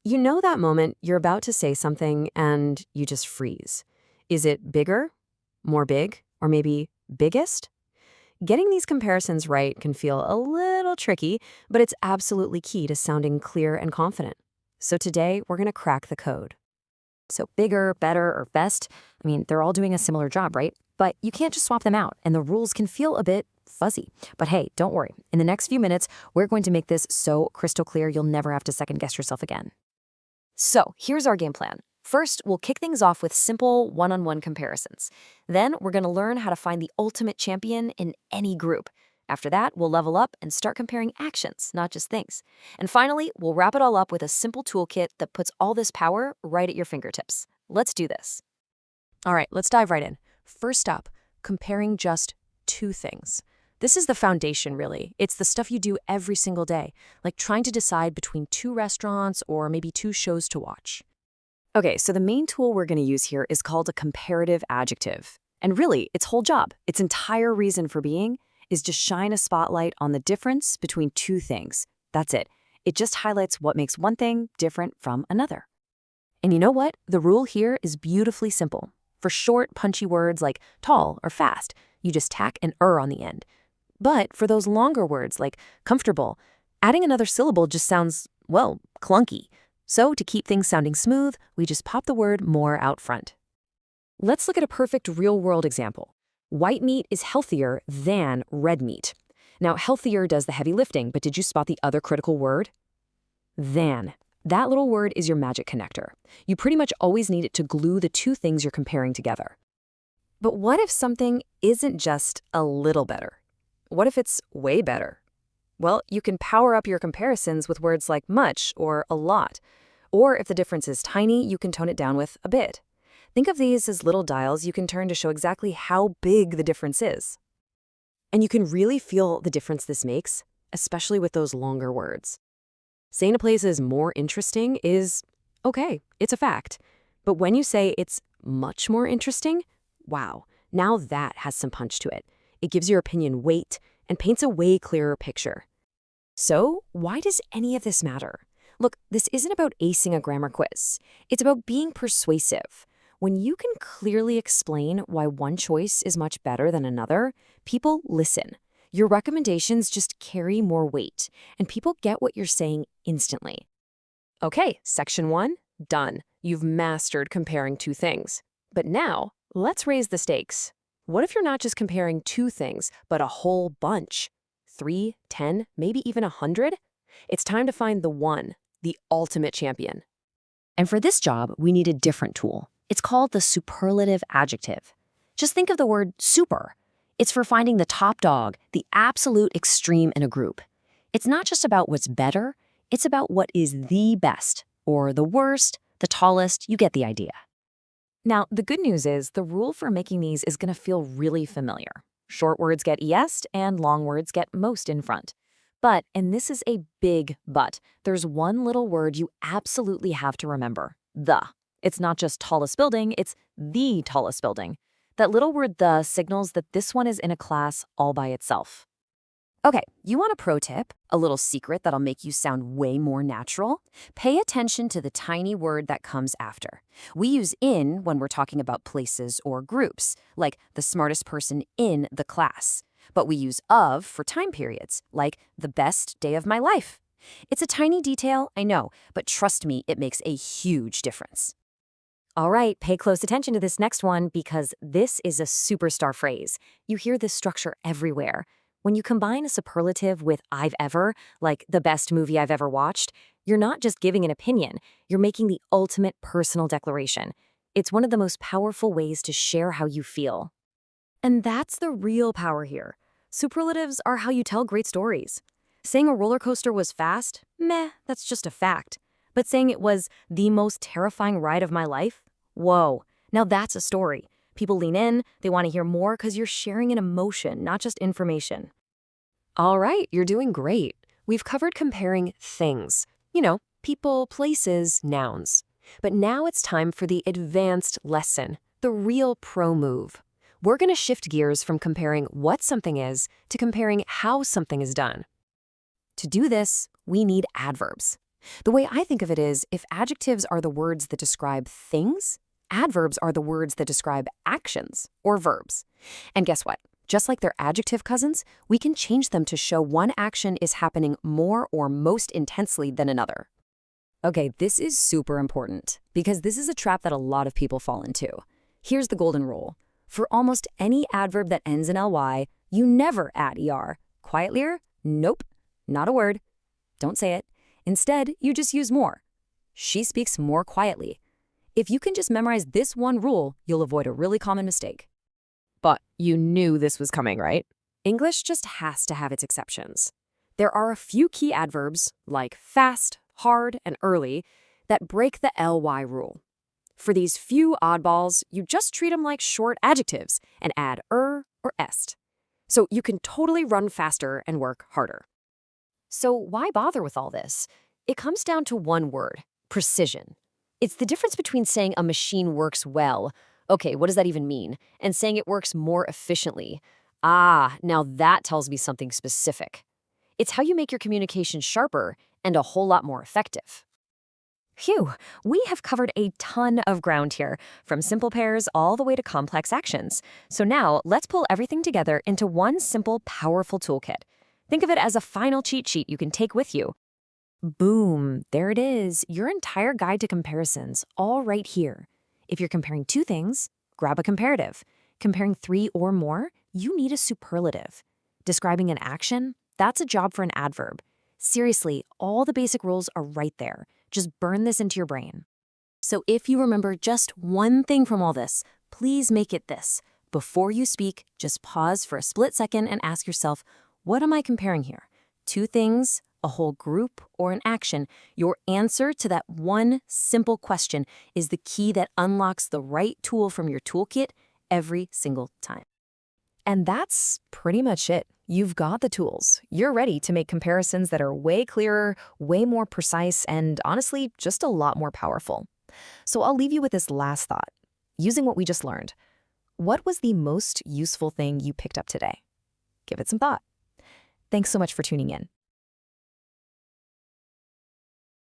You know that moment you're about to say something and you just freeze. Is it bigger, more big, or maybe biggest? Getting these comparisons right can feel a little tricky, but it's absolutely key to sounding clear and confident. So today, we're going to crack the code. So bigger, better, or best, they're all doing a similar job, right? But you can't just swap them out, and the rules can feel a bit fuzzy. But hey, don't worry. In the next few minutes, we're going to make this so crystal clear you'll never have to second guess yourself again. So here's our game plan. First, we'll kick things off with simple one-on-one comparisons. Then we're going to learn how to find the ultimate champion in any group. After that, we'll level up and start comparing actions, not just things. And finally, we'll wrap it all up with a simple toolkit that puts all this power right at your fingertips. Let's do this. All right, let's dive right in. First up, comparing just two things. This is the foundation, really. It's the stuff you do every single day, like trying to decide between two restaurants or maybe two shows to watch. Okay, so the main tool we're going to use here is called a comparative adjective. And really, its whole job, its entire reason for being, is to shine a spotlight on the difference between two things. That's it. It just highlights what makes one thing different from another. And you know what? The rule here is beautifully simple. For short, punchy words like tall or fast, you just tack an on the end. But for those longer words like comfortable, adding another syllable just sounds, well, clunky. So to keep things sounding smooth, we just pop the word more out front. Let's look at a perfect real-world example. White meat is healthier than red meat. Now, healthier does the heavy lifting, but did you spot the other critical word? Than. That little word is your magic connector. You pretty much always need it to glue the two things you're comparing together. But what if something isn't just a little better? What if it's way better? Well, you can power up your comparisons with words like much or a lot. Or if the difference is tiny, you can tone it down with a bit. Think of these as little dials you can turn to show exactly how big the difference is. And you can really feel the difference this makes, especially with those longer words. Saying a place is more interesting is, okay, it's a fact. But when you say it's much more interesting, wow, now that has some punch to it. It gives your opinion weight and paints a way clearer picture. So, why does any of this matter? Look, this isn't about acing a grammar quiz. It's about being persuasive. When you can clearly explain why one choice is much better than another, people listen. Your recommendations just carry more weight, and people get what you're saying instantly. Okay, section 1, done. You've mastered comparing two things. But now, let's raise the stakes. What if you're not just comparing two things, but a whole bunch? 3, 10, maybe even 100? It's time to find the one, the ultimate champion. And for this job, we need a different tool. It's called the superlative adjective. Just think of the word super. It's for finding the top dog, the absolute extreme in a group. It's not just about what's better, it's about what is the best, or the worst, the tallest, you get the idea. Now, the good news is the rule for making these is going to feel really familiar. Short words get ES'd and long words get most in front. But, and this is a big but, there's one little word you absolutely have to remember, the. It's not just tallest building, it's the tallest building. That little word the signals that this one is in a class all by itself. Okay, you want a pro tip, a little secret that'll make you sound way more natural? Pay attention to the tiny word that comes after. We use in when we're talking about places or groups, like the smartest person in the class. But we use of for time periods, like the best day of my life. It's a tiny detail, I know, but trust me, it makes a huge difference. All right, pay close attention to this next one because this is a superstar phrase. You hear this structure everywhere. When you combine a superlative with I've ever, like the best movie I've ever watched, you're not just giving an opinion, you're making the ultimate personal declaration. It's one of the most powerful ways to share how you feel. And that's the real power here. Superlatives are how you tell great stories. Saying a roller coaster was fast? Meh, that's just a fact. But saying it was the most terrifying ride of my life? Whoa, now that's a story. People lean in, they want to hear more because you're sharing an emotion, not just information. All right, you're doing great. We've covered comparing things. You know, people, places, nouns. But now it's time for the advanced lesson, the real pro move. We're going to shift gears from comparing what something is to comparing how something is done. To do this, we need adverbs. The way I think of it is, if adjectives are the words that describe things, adverbs are the words that describe actions or verbs. And guess what? Just like their adjective cousins, we can change them to show one action is happening more or most intensely than another. Okay, this is super important because this is a trap that a lot of people fall into. Here's the golden rule. For almost any adverb that ends in ly, you never add er. Quietlier? Nope, not a word. Don't say it. Instead, you just use more. She speaks more quietly. If you can just memorize this one rule, you'll avoid a really common mistake. But you knew this was coming, right? English just has to have its exceptions. There are a few key adverbs, like fast, hard, and early, that break the ly rule. For these few oddballs, you just treat them like short adjectives and add or est. So you can totally run faster and work harder. So why bother with all this? It comes down to one word: precision. It's the difference between saying a machine works well, okay, what does that even mean, and saying it works more efficiently. Now that tells me something specific. It's how you make your communication sharper and a whole lot more effective. Phew, we have covered a ton of ground here, from simple pairs all the way to complex actions. So now let's pull everything together into one simple, powerful toolkit. Think of it as a final cheat sheet you can take with you. Boom, there it is, your entire guide to comparisons, all right here. If you're comparing two things, grab a comparative. Comparing three or more, you need a superlative. Describing an action, that's a job for an adverb. Seriously, all the basic rules are right there. Just burn this into your brain. So if you remember just one thing from all this, please make it this. Before you speak, just pause for a split second and ask yourself, what am I comparing here? Two things, a whole group, or an action? Your answer to that one simple question is the key that unlocks the right tool from your toolkit every single time. And that's pretty much it. You've got the tools. You're ready to make comparisons that are way clearer, way more precise, and honestly, just a lot more powerful. So I'll leave you with this last thought. Using what we just learned, what was the most useful thing you picked up today? Give it some thought. Thanks so much for tuning in.